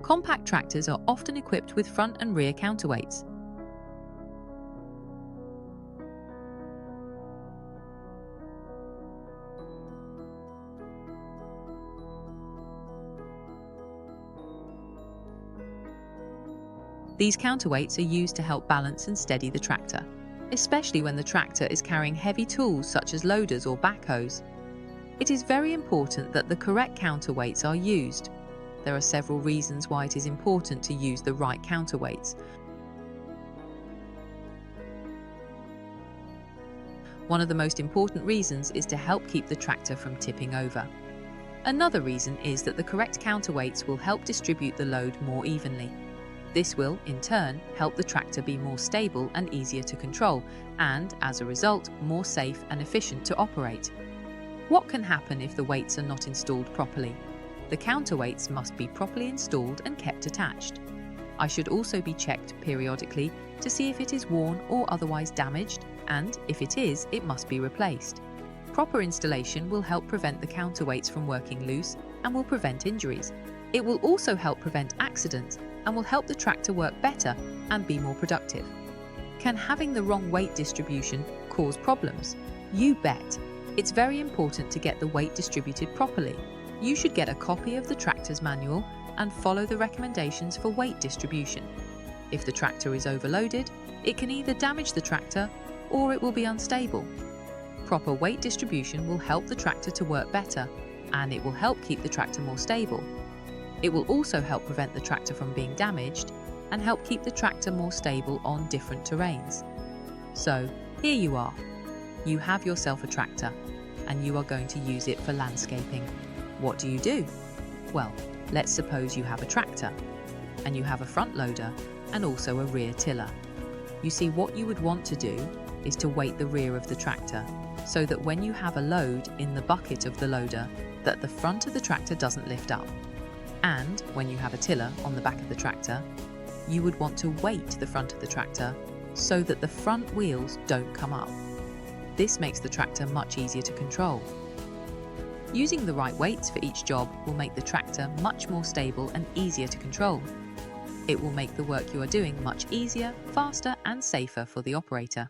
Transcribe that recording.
Compact tractors are often equipped with front and rear counterweights. These counterweights are used to help balance and steady the tractor, especially when the tractor is carrying heavy tools such as loaders or backhoes. It is very important that the correct counterweights are used. There are several reasons why it is important to use the right counterweights. One of the most important reasons is to help keep the tractor from tipping over. Another reason is that the correct counterweights will help distribute the load more evenly. This will, in turn, help the tractor be more stable and easier to control, and, as a result, more safe and efficient to operate. What can happen if the weights are not installed properly? The counterweights must be properly installed and kept attached. I should also be checked periodically to see if it is worn or otherwise damaged, and if it is, it must be replaced. Proper installation will help prevent the counterweights from working loose and will prevent injuries. It will also help prevent accidents and will help the tractor work better and be more productive. Can having the wrong weight distribution cause problems? You bet! It's very important to get the weight distributed properly. You should get a copy of the tractor's manual and follow the recommendations for weight distribution. If the tractor is overloaded, it can either damage the tractor or it will be unstable. Proper weight distribution will help the tractor to work better, and it will help keep the tractor more stable. It will also help prevent the tractor from being damaged and help keep the tractor more stable on different terrains. So, here you are. You have yourself a tractor, and you are going to use it for landscaping. What do? Well, let's suppose you have a tractor, and you have a front loader and also a rear tiller. You see, what you would want to do is to weight the rear of the tractor, so that when you have a load in the bucket of the loader, that the front of the tractor doesn't lift up. And when you have a tiller on the back of the tractor, you would want to weight the front of the tractor so that the front wheels don't come up. This makes the tractor much easier to control. Using the right weights for each job will make the tractor much more stable and easier to control. It will make the work you are doing much easier, faster and safer for the operator.